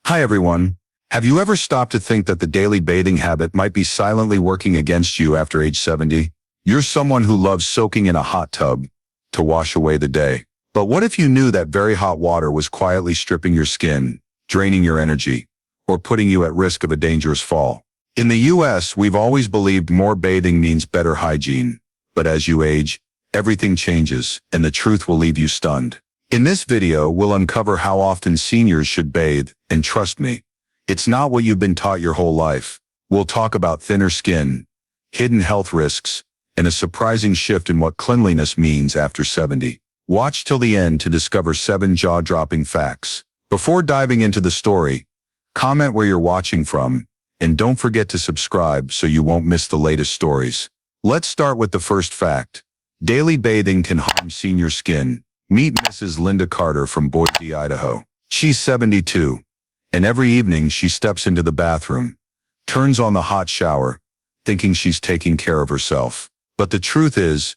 Hi everyone. Have you ever stopped to think that the daily bathing habit might be silently working against you after age 70? You're someone who loves soaking in a hot tub to wash away the day. But what if you knew that very hot water was quietly stripping your skin, draining your energy, or putting you at risk of a dangerous fall? In the US, we've always believed more bathing means better hygiene. But as you age, everything changes, and the truth will leave you stunned. In this video, we'll uncover how often seniors should bathe, and trust me, it's not what you've been taught your whole life. We'll talk about thinner skin, hidden health risks, and a surprising shift in what cleanliness means after 70. Watch till the end to discover 7 jaw-dropping facts. Before diving into the story, comment where you're watching from, and don't forget to subscribe so you won't miss the latest stories. Let's start with the first fact. Daily bathing can harm senior skin. Meet Mrs. Linda Carter from Boise, Idaho. She's 72, and every evening she steps into the bathroom, turns on the hot shower, thinking she's taking care of herself. But the truth is,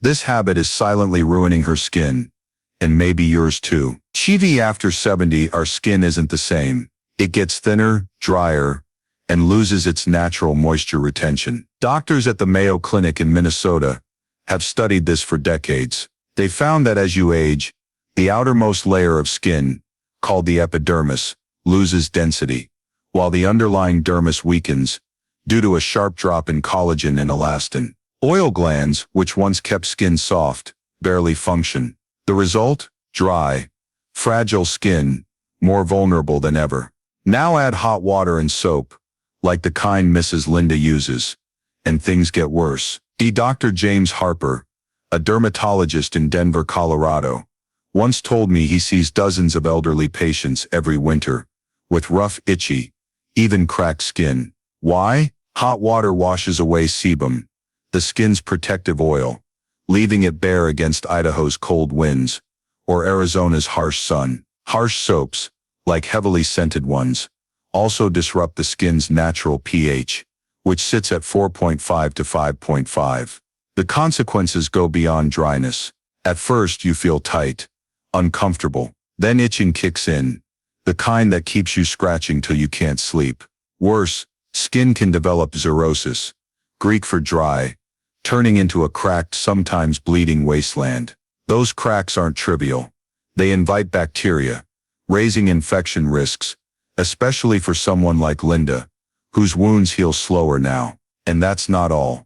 this habit is silently ruining her skin, and maybe yours too. Chivi after 70, our skin isn't the same. It gets thinner, drier, and loses its natural moisture retention. Doctors at the Mayo Clinic in Minnesota have studied this for decades. They found that as you age, the outermost layer of skin, called the epidermis, loses density, while the underlying dermis weakens due to a sharp drop in collagen and elastin. Oil glands, which once kept skin soft, barely function. The result? Dry, fragile skin, more vulnerable than ever. Now add hot water and soap, like the kind Mrs. Linda uses, and things get worse. Dr. James Harper, a dermatologist in Denver, Colorado, once told me he sees dozens of elderly patients every winter with rough, itchy, even cracked skin. Why? Hot water washes away sebum, the skin's protective oil, leaving it bare against Idaho's cold winds or Arizona's harsh sun. Harsh soaps, like heavily scented ones, also disrupt the skin's natural pH, which sits at 4.5 to 5.5. The consequences go beyond dryness. At first you feel tight, uncomfortable. Then itching kicks in, the kind that keeps you scratching till you can't sleep. Worse, skin can develop xerosis, Greek for dry, turning into a cracked, sometimes bleeding wasteland. Those cracks aren't trivial. They invite bacteria, raising infection risks, especially for someone like Linda, whose wounds heal slower now. And that's not all.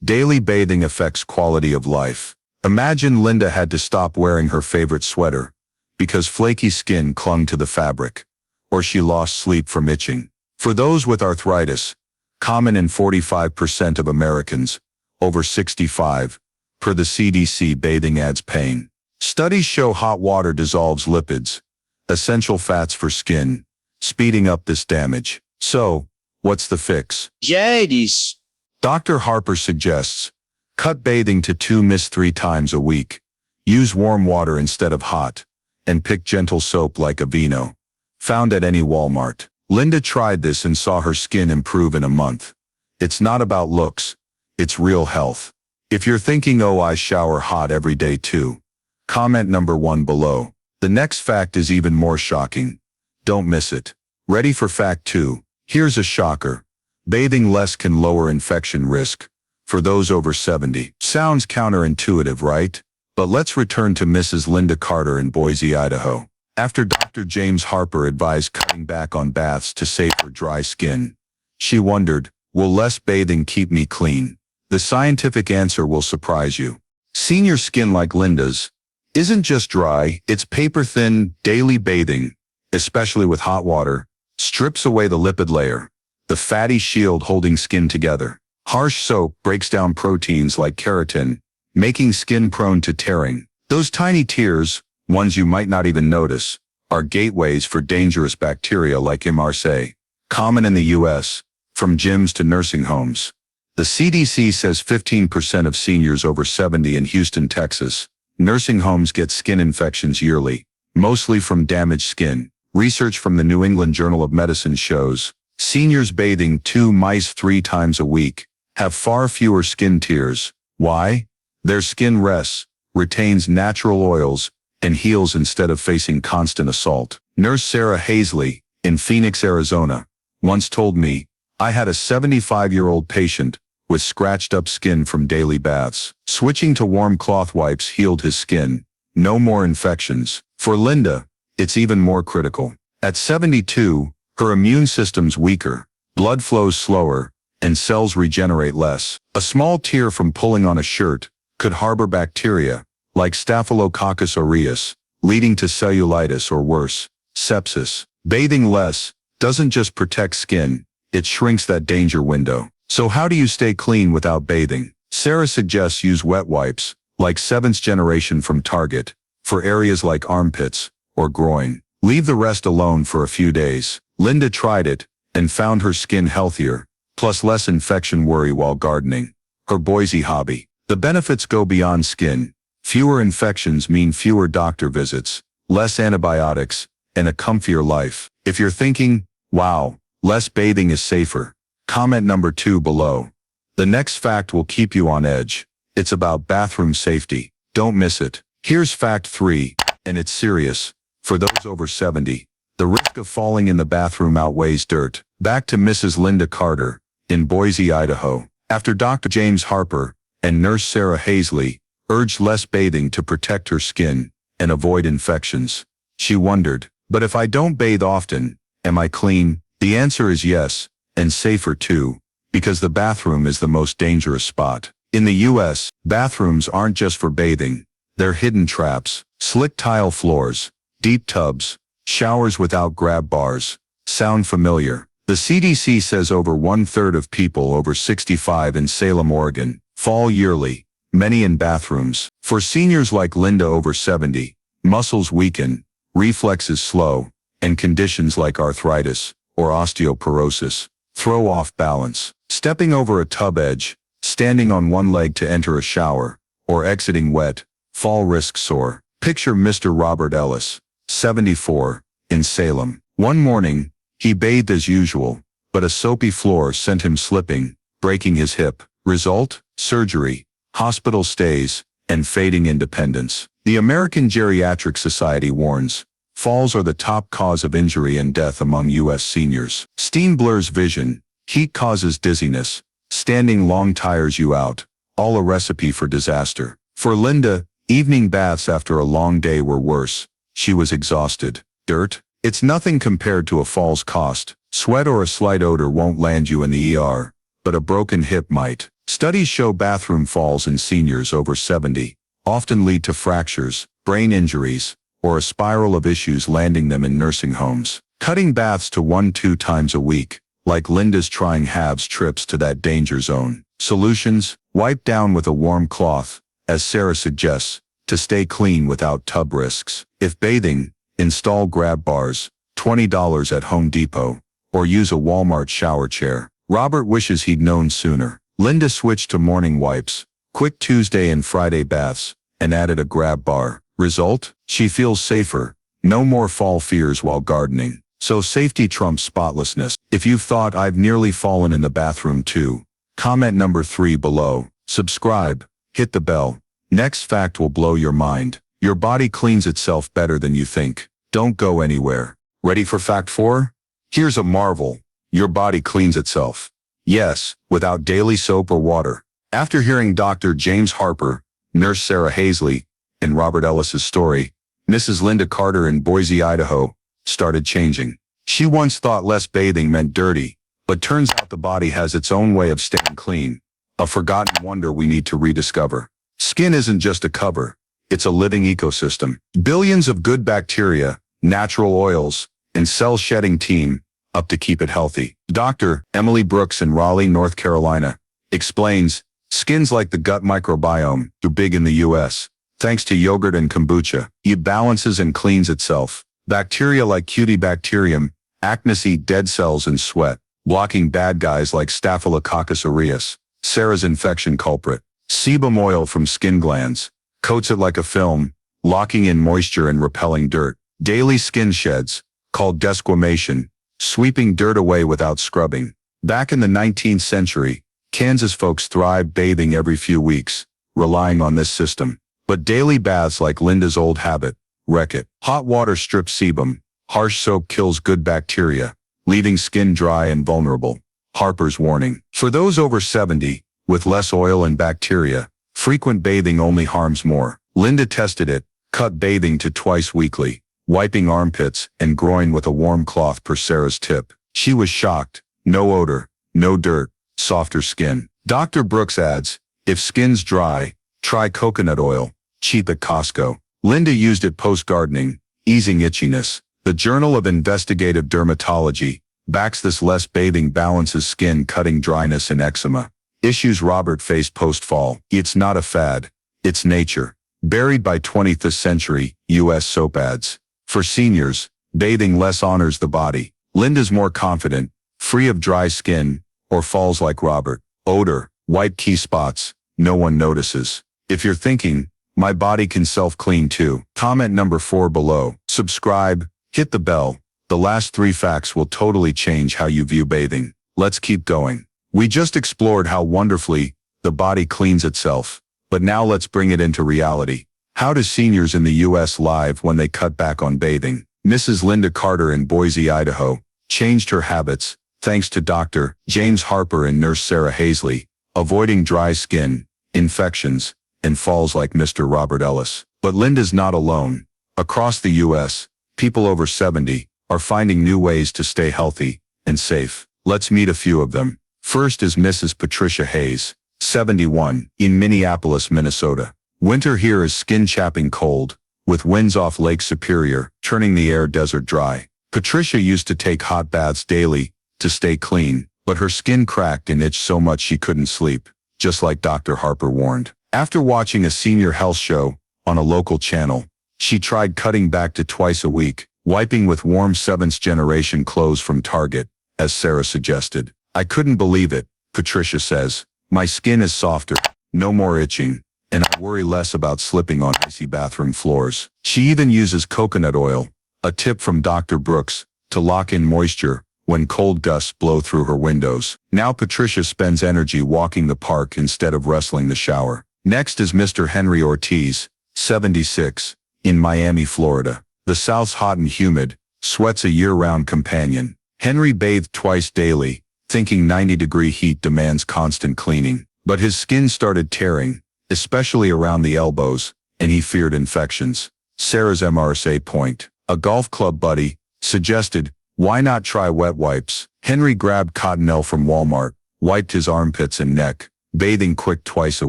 Daily bathing affects quality of life. Imagine Linda had to stop wearing her favorite sweater because flaky skin clung to the fabric, or she lost sleep from itching. For those with arthritis, common in 45% of Americans over 65, per the CDC, bathing adds pain. Studies show hot water dissolves lipids, essential fats for skin, speeding up this damage. So, what's the fix? Jadis. Dr. Harper suggests, cut bathing to 2–3 times a week, use warm water instead of hot, and pick gentle soap like Aveeno, found at any Walmart. Linda tried this and saw her skin improve in a month. It's not about looks, it's real health. If you're thinking, oh, I shower hot every day too, comment number 1 below. The next fact is even more shocking. Don't miss it. Ready for fact 2? Here's a shocker. Bathing less can lower infection risk for those over 70. Sounds counterintuitive, right? But let's return to Mrs. Linda Carter in Boise, Idaho. After Dr. James Harper advised cutting back on baths to save her dry skin, she wondered, will less bathing keep me clean? The scientific answer will surprise you. Senior skin like Linda's isn't just dry, it's paper-thin. Daily bathing, especially with hot water, strips away the lipid layer, the fatty shield holding skin together. Harsh soap breaks down proteins like keratin, making skin prone to tearing. Those tiny tears, ones you might not even notice, are gateways for dangerous bacteria like MRSA, common in the US, from gyms to nursing homes. The CDC says 15% of seniors over 70 in Houston, Texas, nursing homes get skin infections yearly, mostly from damaged skin. Research from the New England Journal of Medicine shows seniors bathing 2–3 times a week have far fewer skin tears. Why? Their skin rests, retains natural oils, and heals instead of facing constant assault. Nurse Sarah Hazley, in Phoenix, Arizona, once told me, I had a 75-year-old patient with scratched-up skin from daily baths. Switching to warm cloth wipes healed his skin. No more infections. For Linda, it's even more critical. At 72, her immune system's weaker, blood flows slower, and cells regenerate less. A small tear from pulling on a shirt could harbor bacteria, like Staphylococcus aureus, leading to cellulitis or worse, sepsis. Bathing less doesn't just protect skin, it shrinks that danger window. So how do you stay clean without bathing? Sarah suggests use wet wipes, like 7th generation from Target, for areas like armpits or groin. Leave the rest alone for a few days. Linda tried it and found her skin healthier, plus less infection worry while gardening. Her Boise hobby. The benefits go beyond skin. Fewer infections mean fewer doctor visits, less antibiotics, and a comfier life. If you're thinking, wow, less bathing is safer, comment number 2 below. The next fact will keep you on edge. It's about bathroom safety. Don't miss it. Here's fact 3, and it's serious. For those over 70, the risk of falling in the bathroom outweighs dirt. Back to Mrs. Linda Carter, in Boise, Idaho. After Dr. James Harper and Nurse Sarah Hazley urged less bathing to protect her skin and avoid infections, she wondered, but if I don't bathe often, am I clean? The answer is yes, and safer too, because the bathroom is the most dangerous spot. In the US, bathrooms aren't just for bathing. They're hidden traps, slick tile floors, deep tubs, showers without grab bars. Sound familiar? The CDC says over 1/3 of people over 65 in Salem, Oregon, fall yearly, many in bathrooms. For seniors like Linda over 70, muscles weaken, reflexes slow, and conditions like arthritis or osteoporosis throw off balance. Stepping over a tub edge, standing on one leg to enter a shower, or exiting wet, fall risk soar. Picture Mr. Robert Ellis, 74, in Salem. One morning, he bathed as usual, but a soapy floor sent him slipping, breaking his hip. Result? Surgery, hospital stays, and fading independence. The American Geriatric Society warns, falls are the top cause of injury and death among U.S. seniors. Steam blurs vision, heat causes dizziness, standing long tires you out, all a recipe for disaster. For Linda, evening baths after a long day were worse. She was exhausted. Dirt? It's nothing compared to a fall's cost. Sweat or a slight odor won't land you in the ER, but a broken hip might. Studies show bathroom falls in seniors over 70 often lead to fractures, brain injuries, or a spiral of issues landing them in nursing homes. Cutting baths to 1-2 times a week, like Linda's trying halves trips to that danger zone. Solutions? Wipe down with a warm cloth, as Sarah suggests, to stay clean without tub risks. If bathing, install grab bars, $20 at Home Depot, or use a Walmart shower chair. Robert wishes he'd known sooner. Linda switched to morning wipes, quick Tuesday and Friday baths, and added a grab bar. Result? She feels safer. No more fall fears while gardening. So safety trumps spotlessness. If you've thought I've nearly fallen in the bathroom too, comment number 3 below. Subscribe, hit the bell. Next fact will blow your mind. Your body cleans itself better than you think. Don't go anywhere. Ready for fact 4? Here's a marvel. Your body cleans itself. Yes, without daily soap or water. After hearing Dr. James Harper, Nurse Sarah Hazley, and Robert Ellis's story, Mrs. Linda Carter in Boise, Idaho, started changing. She once thought less bathing meant dirty, but turns out the body has its own way of staying clean. A forgotten wonder we need to rediscover. Skin isn't just a cover. It's a living ecosystem. Billions of good bacteria, natural oils, and cell-shedding team up to keep it healthy. Dr. Emily Brooks in Raleigh, North Carolina, explains, skin's like the gut microbiome, too big in the U.S. Thanks to yogurt and kombucha, it balances and cleans itself. Bacteria like Cutibacterium, acnes eat dead cells and sweat, blocking bad guys like Staphylococcus aureus, Sarah's infection culprit. Sebum oil from skin glands, coats it like a film, locking in moisture and repelling dirt. Daily skin sheds, called desquamation, sweeping dirt away without scrubbing. Back in the 19th century, Kansas folks thrived bathing every few weeks, relying on this system. But daily baths like Linda's old habit, wreck it. Hot water strips sebum, Harsh soap kills good bacteria, leaving skin dry and vulnerable. Harper's warning. For those over 70, with less oil and bacteria, frequent bathing only harms more. Linda tested it, cut bathing to twice weekly, wiping armpits and groin with a warm cloth per Sarah's tip. She was shocked. No odor, no dirt, softer skin. Dr. Brooks adds, if skin's dry, try coconut oil, cheap at Costco. Linda used it post-gardening, easing itchiness. The Journal of Investigative Dermatology backs this. Less bathing balances skin cutting dryness and eczema. Issues Robert faced post-fall. It's not a fad. It's nature. Buried by 20th century U.S. soap ads. For seniors, bathing less honors the body. Linda's more confident, free of dry skin, or falls like Robert. Odor, white key spots, no one notices. If you're thinking, my body can self-clean too, comment number 4 below. Subscribe, hit the bell. The last 3 facts will totally change how you view bathing. Let's keep going. We just explored how wonderfully the body cleans itself, but now let's bring it into reality. How do seniors in the U.S. live when they cut back on bathing? Mrs. Linda Carter in Boise, Idaho, changed her habits, thanks to Dr. James Harper and Nurse Sarah Hazley, avoiding dry skin, infections, and falls like Mr. Robert Ellis. But Linda's not alone. Across the U.S., people over 70 are finding new ways to stay healthy and safe. Let's meet a few of them. First is Mrs. Patricia Hayes, 71, in Minneapolis, Minnesota. Winter here is skin-chapping cold, with winds off Lake Superior, turning the air desert dry. Patricia used to take hot baths daily to stay clean, but her skin cracked and itched so much she couldn't sleep, just like Dr. Harper warned. After watching a senior health show on a local channel, she tried cutting back to twice a week, wiping with warm 7th-generation clothes from Target, as Sarah suggested. I couldn't believe it, Patricia says. My skin is softer, no more itching, and I worry less about slipping on icy bathroom floors. She even uses coconut oil, a tip from Dr. Brooks, to lock in moisture when cold gusts blow through her windows. Now Patricia spends energy walking the park instead of wrestling the shower. Next is Mr. Henry Ortiz, 76, in Miami, Florida. The South's hot and humid, sweats a year-round companion. Henry bathed twice daily, thinking 90-degree heat demands constant cleaning. But his skin started tearing, especially around the elbows, and he feared infections. Sarah's MRSA point, a golf club buddy, suggested, why not try wet wipes? Henry grabbed Cottonelle from Walmart, wiped his armpits and neck, bathing quick twice a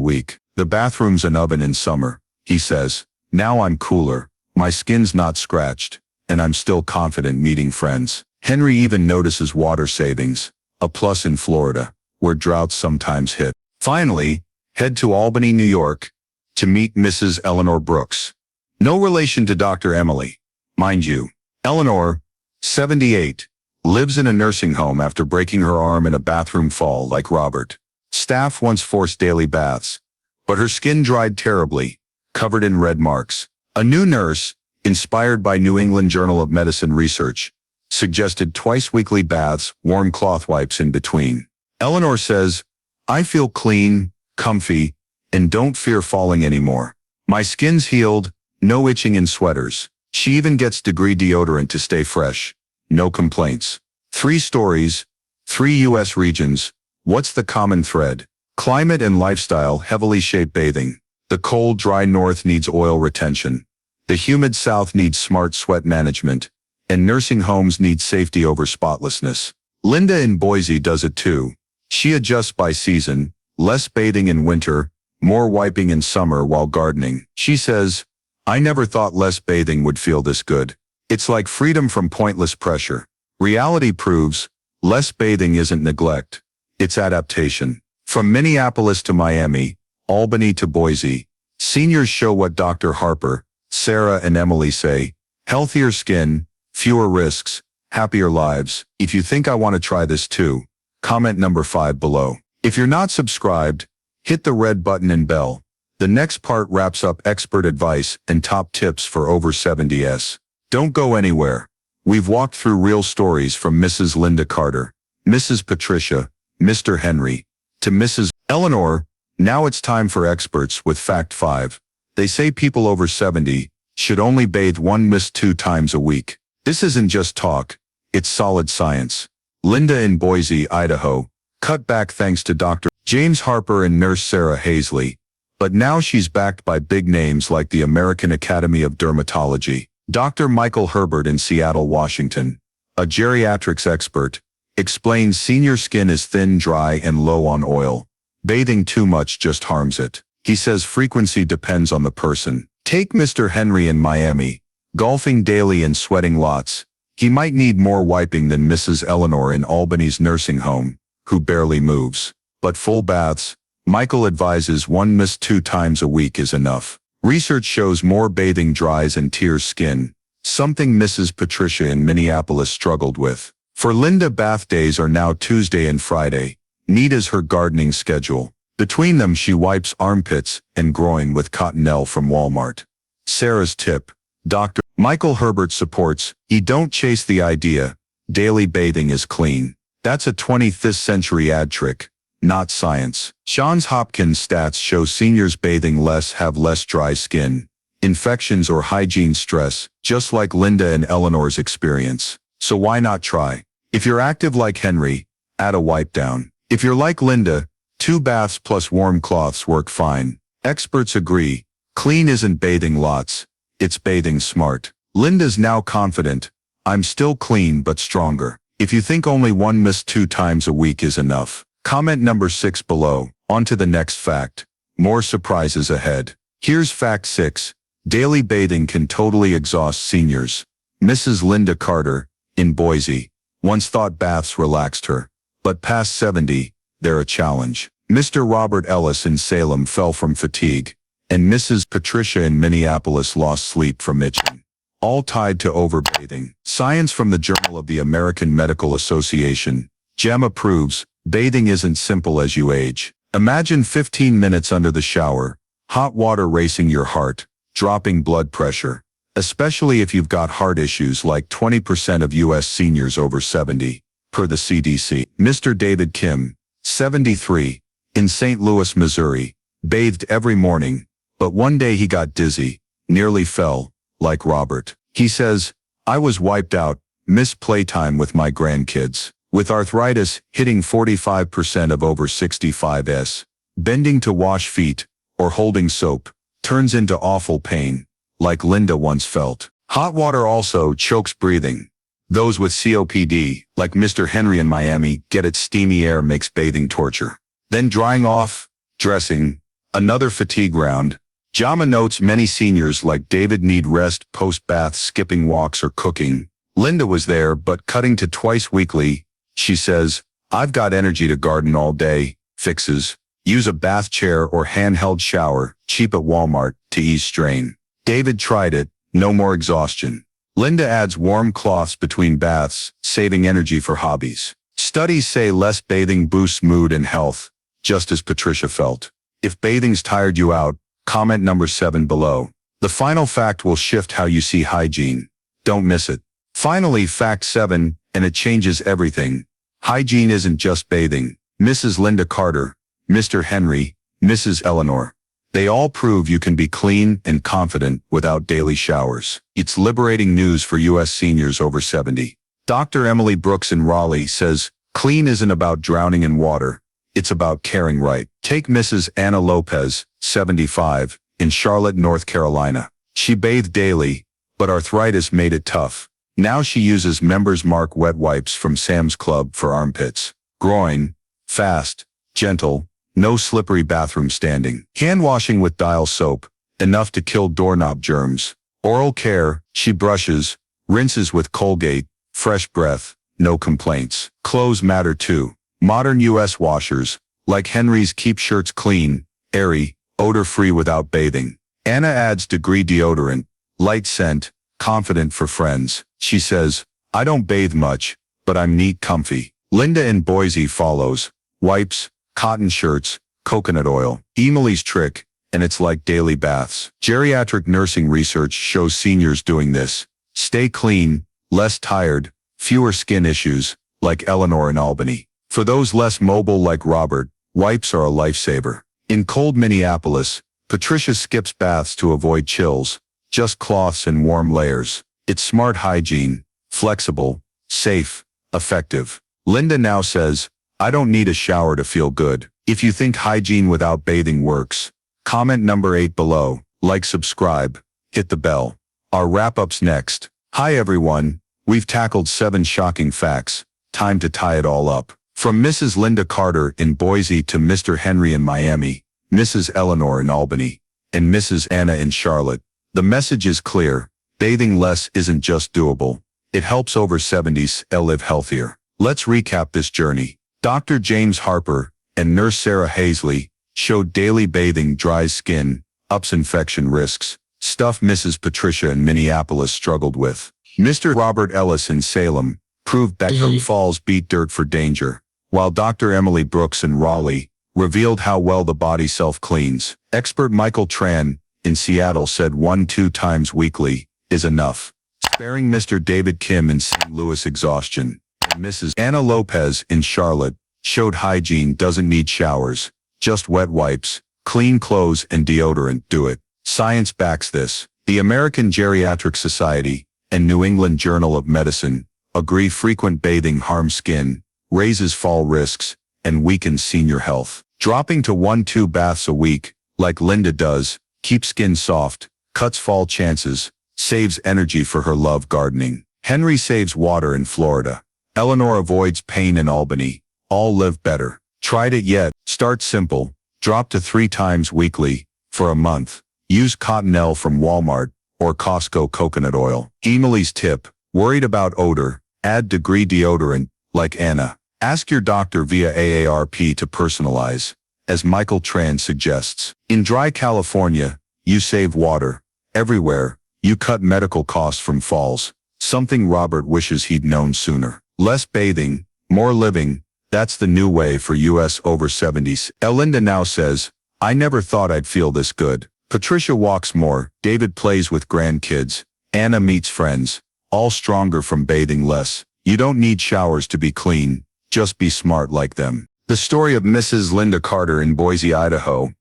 week. The bathroom's an oven in summer, he says. Now I'm cooler, my skin's not scratched, and I'm still confident meeting friends. Henry even notices water savings, a plus in Florida, where droughts sometimes hit. Finally, head to Albany, New York, to meet Mrs. Eleanor Brooks. No relation to Dr. Emily, mind you. Eleanor, 78, lives in a nursing home after breaking her arm in a bathroom fall like Robert. Staff once forced daily baths, but her skin dried terribly, covered in red marks. A new nurse, inspired by New England Journal of Medicine research, suggested twice-weekly baths, warm cloth wipes in between. Eleanor says, I feel clean, comfy, and don't fear falling anymore. My skin's healed, no itching in sweaters. She even gets degree deodorant to stay fresh. No complaints. 3 stories, 3 U.S. regions. What's the common thread? Climate and lifestyle heavily shape bathing. The cold, dry north needs oil retention. The humid south needs smart sweat management. And nursing homes need safety over spotlessness. Linda in Boise does it too. She adjusts by season, less bathing in winter, more wiping in summer while gardening. She says, I never thought less bathing would feel this good. It's like freedom from pointless pressure. Reality proves, less bathing isn't neglect. It's adaptation. From Minneapolis to Miami, Albany to Boise, seniors show what Dr. Harper, Sarah and Emily say. Healthier skin, fewer risks, happier lives. If you think I want to try this too, comment number 5 below. If you're not subscribed, hit the red button and bell. The next part wraps up expert advice and top tips for over 70s. Don't go anywhere. We've walked through real stories from Mrs. Linda Carter, Mrs. Patricia, Mr. Henry, to Mrs. Eleanor. Now it's time for experts with Fact 5. They say people over 70 should only bathe 1 to 2 times a week. This isn't just talk, it's solid science. Linda in Boise, Idaho, cut back thanks to Dr. James Harper and nurse Sarah Hazley, but now she's backed by big names like the American Academy of Dermatology. Dr. Michael Herbert in Seattle, Washington, a geriatrics expert, explains senior skin is thin, dry, and low on oil. Bathing too much just harms it. He says frequency depends on the person. Take Mr. Henry in Miami, golfing daily and sweating lots. He might need more wiping than Mrs. Eleanor in Albany's nursing home, who barely moves. But full baths, Michael advises 1 mist 2 times a week is enough. Research shows more bathing dries and tears skin, something Mrs. Patricia in Minneapolis struggled with. For Linda, bath days are now Tuesday and Friday. Neat is her gardening schedule. Between them she wipes armpits and groin with Cottonelle from Walmart. Sarah's tip. Dr. Michael Herbert supports, don't chase the idea. Daily bathing is clean. That's a 20th century ad trick, not science. Johns Hopkins stats show seniors bathing less have less dry skin, infections or hygiene stress, just like Linda and Eleanor's experience. So why not try? If you're active like Henry, add a wipe down. If you're like Linda, 2 baths plus warm cloths work fine. Experts agree, clean isn't bathing lots, it's bathing smart. Linda's now confident, I'm still clean but stronger. If you think only 1 mist 2 times a week is enough, comment number 6 below. On to the next fact. More surprises ahead. Here's fact 6. Daily bathing can totally exhaust seniors. Mrs. Linda Carter, in Boise, once thought baths relaxed her. But past 70, they're a challenge. Mr. Robert Ellis in Salem fell from fatigue, and Mrs. Patricia in Minneapolis lost sleep from itching. All tied to overbathing. Science from the Journal of the American Medical Association. JAMA proves, bathing isn't simple as you age. Imagine 15 minutes under the shower, hot water racing your heart, dropping blood pressure, especially if you've got heart issues like 20% of U.S. seniors over 70, per the CDC. Mr. David Kim, 73, in St. Louis, Missouri, bathed every morning, but one day he got dizzy, nearly fell, like Robert. He says, I was wiped out, missed playtime with my grandkids. With arthritis hitting 45% of over 65s, bending to wash feet, or holding soap, turns into awful pain, like Linda once felt. Hot water also chokes breathing. Those with COPD, like Mr. Henry in Miami, get it. Steamy air makes bathing torture. Then drying off, dressing, another fatigue round. JAMA notes many seniors like David need rest post-bath, skipping walks or cooking. Linda was there but cutting to twice weekly. She says, I've got energy to garden all day. Fixes. Use a bath chair or handheld shower, cheap at Walmart, to ease strain. David tried it, no more exhaustion. Linda adds warm cloths between baths, saving energy for hobbies. Studies say less bathing boosts mood and health, just as Patricia felt. If bathing's tired you out, comment number 7 below. The final fact will shift how you see hygiene. Don't miss it. Finally, fact 7, and it changes everything. Hygiene isn't just bathing. Mrs. Linda Carter, Mr. Henry, Mrs. Eleanor. They all prove you can be clean and confident without daily showers. It's liberating news for U.S. seniors over 70. Dr. Emily Brooks in Raleigh says, clean isn't about drowning in water. It's about caring right. Take Mrs. Anna Lopez, 75, in Charlotte, North Carolina. She bathed daily, but arthritis made it tough. Now she uses Members Mark wet wipes from Sam's Club for armpits, groin, fast, gentle, no slippery bathroom standing. Hand washing with Dial soap, enough to kill doorknob germs. Oral care, she brushes, rinses with Colgate, fresh breath, no complaints. Clothes matter too. Modern U.S. washers, like Henry's, keep shirts clean, airy, odor-free without bathing. Anna adds Degree deodorant, light scent, confident for friends. She says, I don't bathe much, but I'm neat comfy. Linda in Boise follows, wipes, cotton shirts, coconut oil. Emily's trick, and it's like daily baths. Geriatric nursing research shows seniors doing this. Stay clean, less tired, fewer skin issues, like Eleanor in Albany. For those less mobile like Robert, wipes are a lifesaver. In cold Minneapolis, Patricia skips baths to avoid chills, just cloths and warm layers. It's smart hygiene, flexible, safe, effective. Linda now says, I don't need a shower to feel good. If you think hygiene without bathing works, comment number 8 below, like, subscribe, hit the bell. Our wrap-up's next. Hi everyone, we've tackled 7 shocking facts. Time to tie it all up. From Mrs. Linda Carter in Boise to Mr. Henry in Miami, Mrs. Eleanor in Albany, and Mrs. Anna in Charlotte, the message is clear. Bathing less isn't just doable. It helps over 70s live healthier. Let's recap this journey. Dr. James Harper and Nurse Sarah Hazley showed daily bathing dries skin, ups infection risks, stuff Mrs. Patricia in Minneapolis struggled with. Mr. Robert Ellis in Salem proved that falls beat dirt for danger, while Dr. Emily Brooks in Raleigh revealed how well the body self-cleans. Expert Michael Tran in Seattle said 1-2 times weekly is enough, sparing Mr. David Kim in St. Louis exhaustion. And Mrs. Anna Lopez in Charlotte showed hygiene doesn't need showers, just wet wipes, clean clothes and deodorant do it. Science backs this. The American Geriatric Society and New England Journal of Medicine agree frequent bathing harms skin, raises fall risks, and weakens senior health. Dropping to 1-2 baths a week, like Linda does, keeps skin soft, cuts fall chances, saves energy for her love gardening. Henry saves water in Florida. Eleanor avoids pain in Albany. All live better. Tried it yet? Start simple. Drop to 3 times weekly for a month. Use Cottonelle from Walmart or Costco coconut oil. Emily's tip. Worried about odor? Add Degree deodorant, like Anna. Ask your doctor via AARP to personalize, as Michael Tran suggests. In dry California, you save water. Everywhere, you cut medical costs from falls, something Robert wishes he'd known sooner. Less bathing, more living. That's the new way for US over 70s. Elinda now says, I never thought I'd feel this good. Patricia walks more. David plays with grandkids. Anna meets friends. All stronger from bathing less. You don't need showers to be clean. Just be smart like them. The story of Mrs. Linda Carter in Boise, Idaho,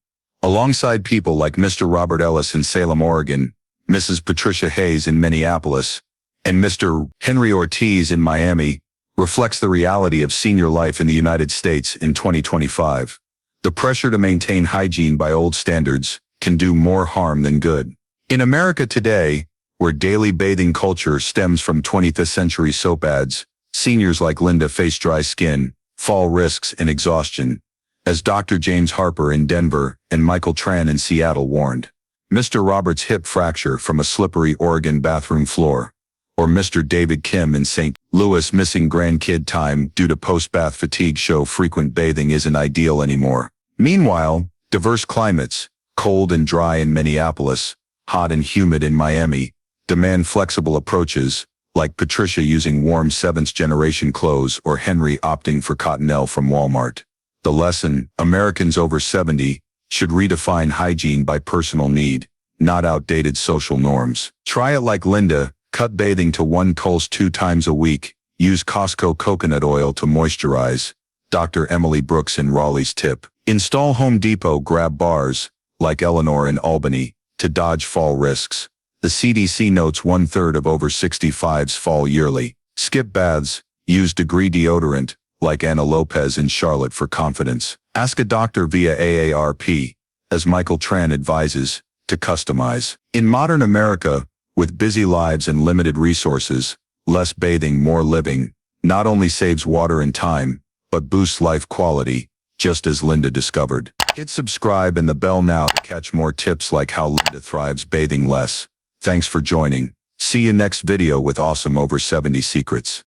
alongside people like Mr. Robert Ellis in Salem, Oregon, Mrs. Patricia Hayes in Minneapolis, and Mr. Henry Ortiz in Miami, reflects the reality of senior life in the United States in 2025. The pressure to maintain hygiene by old standards can do more harm than good. In America today, where daily bathing culture stems from 20th century soap ads, seniors like Linda face dry skin, fall risks and exhaustion, as Dr. James Harper in Denver and Michael Tran in Seattle warned. Mr. Robert's hip fracture from a slippery Oregon bathroom floor, or Mr. David Kim in St. Louis missing grandkid time due to post-bath fatigue show frequent bathing isn't ideal anymore. Meanwhile, diverse climates, cold and dry in Minneapolis, hot and humid in Miami, demand flexible approaches, like Patricia using warm 7th-generation clothes or Henry opting for Cottonelle from Walmart. The lesson: Americans over 70 should redefine hygiene by personal need, not outdated social norms. Try it like Linda. Cut bathing to 1-2 times a week. Use Costco coconut oil to moisturize. Dr. Emily Brooks in Raleigh's tip. Install Home Depot grab bars, like Eleanor in Albany, to dodge fall risks. The CDC notes 1/3 of over 65s fall yearly. Skip baths. Use Degree deodorant, like Anna Lopez in Charlotte for confidence. Ask a doctor via AARP, as Michael Tran advises, to customize. In modern America, with busy lives and limited resources, less bathing, more living, not only saves water and time, but boosts life quality, just as Linda discovered. Hit subscribe and the bell now to catch more tips like how Linda thrives bathing less. Thanks for joining. See you next video with awesome over 70 secrets.